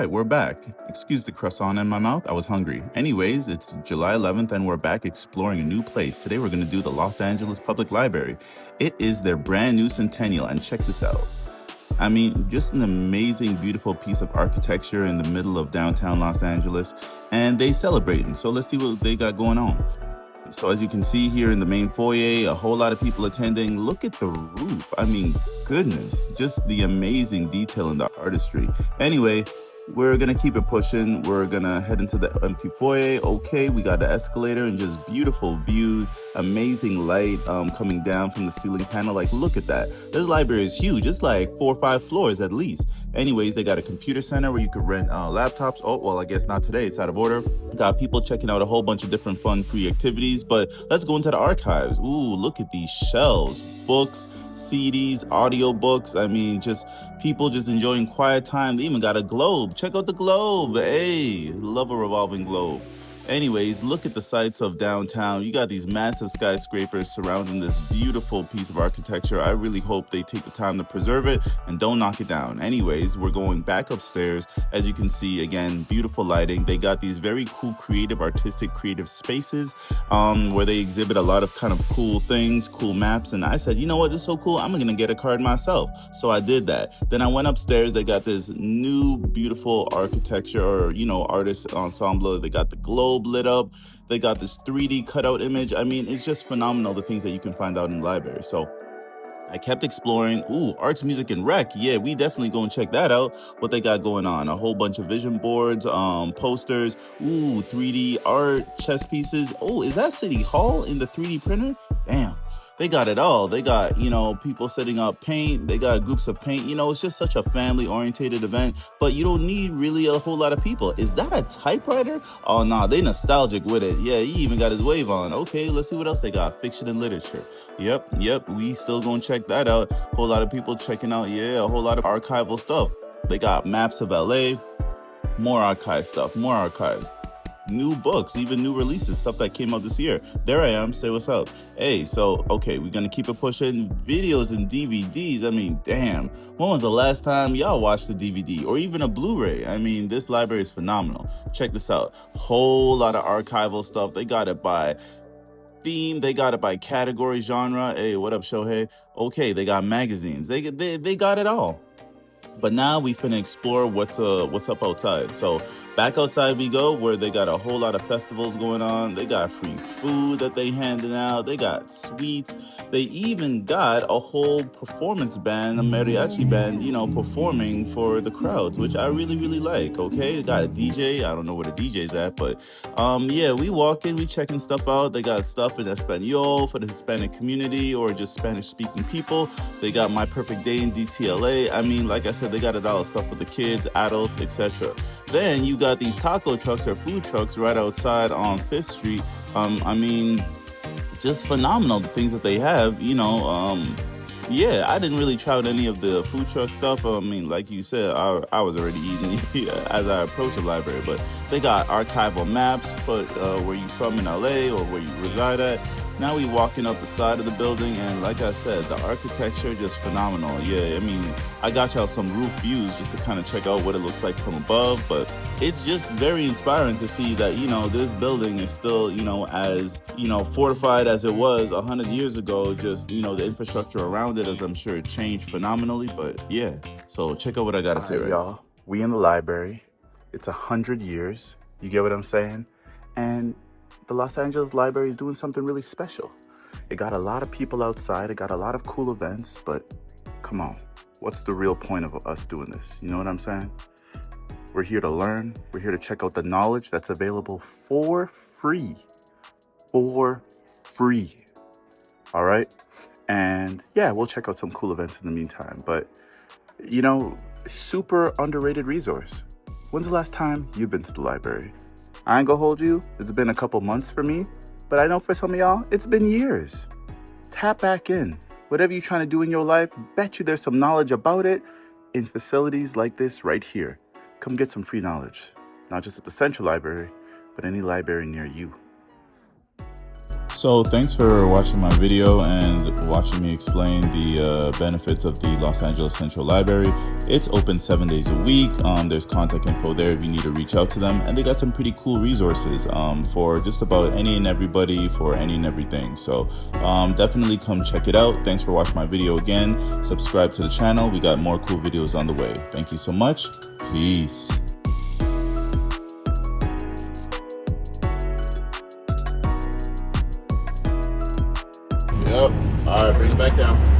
right, we're back. Excuse the croissant in my mouth, I was hungry. Anyways, it's July 11th and we're back exploring a new place. Today we're going to do the Los Angeles Public Library. It is their brand new centennial, and check this out. I mean, just an amazing, beautiful piece of architecture in the middle of downtown Los Angeles, and they celebrating. So let's see what they got going on. So as you can see here in the main foyer, a whole lot of people attending. Look at the roof. I mean, goodness, just the amazing detail in the artistry. Anyway, we're gonna keep it pushing. We're gonna head into the empty foyer. Okay, we got the escalator and just beautiful views, amazing light coming down from the ceiling panel. Like, look at that. This library is huge. It's like 4 or 5 floors at least. Anyways, they got a computer center where you could rent laptops. Oh, well, I guess not today. It's out of order. Got people checking out a whole bunch of different fun free activities, but let's go into the archives. Ooh, look at these shelves, books, CDs, audiobooks. I mean, just people just enjoying quiet time. They even got a globe. Check out the globe. Hey, love a revolving globe. Anyways, look at the sights of downtown. You got these massive skyscrapers surrounding this beautiful piece of architecture. I really hope they take the time to preserve it and don't knock it down. Anyways, we're going back upstairs. As you can see, again, beautiful lighting. They got these very cool, creative, artistic, creative spaces where they exhibit a lot of kind of cool things, cool maps. And I said, you know what, this is so cool, I'm gonna get a card myself. So I did that. Then I went upstairs. They got this new, beautiful architecture or, artist ensemble. They got the globe lit up. They got this 3D cutout image. I mean, it's just phenomenal, the things that you can find out in the library. So I kept exploring. Ooh, arts, music, and rec. Yeah, we definitely go and check that out. What they got going on. A whole bunch of vision boards, posters. Ooh, 3D art, chess pieces. Oh, is that City Hall in the 3D printer? Damn. They got it all. They got, people setting up paint. They got groups of paint. It's just such a family-orientated event, but you don't need really a whole lot of people. Is that a typewriter? Oh, nah, they nostalgic with it. Yeah, he even got his wave on. Okay, let's see what else they got. Fiction and literature. Yep, we still gonna check that out. Whole lot of people checking out, a whole lot of archival stuff. They got maps of LA, more archive stuff, more archives. New books, even new releases, stuff that came out this year. There I am, say what's up. Hey, so, okay, we're gonna keep it pushing. Videos and DVDs, I mean, damn. When was the last time y'all watched a DVD or even a Blu-ray? I mean, this library is phenomenal. Check this out. Whole lot of archival stuff. They got it by theme, they got it by category, genre. Hey, what up, Shohei? Okay, they got magazines. They got it all. But now we finna explore what's up outside. So back outside we go, where they got a whole lot of festivals going on. They got free food that they handing out. They got sweets. They even got a whole performance band, a mariachi band, performing for the crowds, which I really, really like. Okay, they got a DJ. I don't know where the DJ's at, but we walk in, we checking stuff out. They got stuff in Espanol for the Hispanic community or just Spanish-speaking people. They got My Perfect Day in DTLA. I mean, like I said, they got it all, stuff for the kids, adults, etc. Then you got these taco trucks or food trucks right outside on 5th Street. I mean, just phenomenal, the things that they have, I didn't really try out any of the food truck stuff. I mean, like you said, I was already eating as I approached the library, but they got archival maps, put where you from in LA or where you reside at. Now we walking up the side of the building, and like I said, the architecture just phenomenal. Yeah, I mean, I got y'all some roof views just to kind of check out what it looks like from above, but it's just very inspiring to see that, this building is still, as, fortified as it was 100 years ago. Just, the infrastructure around it, as I'm sure it changed phenomenally, but yeah. So check out what I gotta say, right? Y'all, we in the library. It's 100 years. You get what I'm saying? And the Los Angeles Library is doing something really special. It got a lot of people outside. It got a lot of cool events, but come on, what's the real point of us doing this? You know what I'm saying? We're here to learn. We're here to check out the knowledge that's available for free. For free. All right? And yeah, we'll check out some cool events in the meantime, but super underrated resource. When's the last time you've been to the library? I ain't gonna hold you. It's been a couple months for me, but I know for some of y'all, it's been years. Tap back in. Whatever you're trying to do in your life, bet you there's some knowledge about it in facilities like this right here. Come get some free knowledge, not just at the Central Library, but any library near you. So thanks for watching my video and watching me explain the benefits of the Los Angeles Central Library. It's open 7 days a week. There's contact info there if you need to reach out to them, and they got some pretty cool resources for just about any and everybody, for any and everything. So definitely come check it out. Thanks for watching my video again. Subscribe to the channel. We got more cool videos on the way. Thank you so much. Peace. Yep. All right, bring it back down.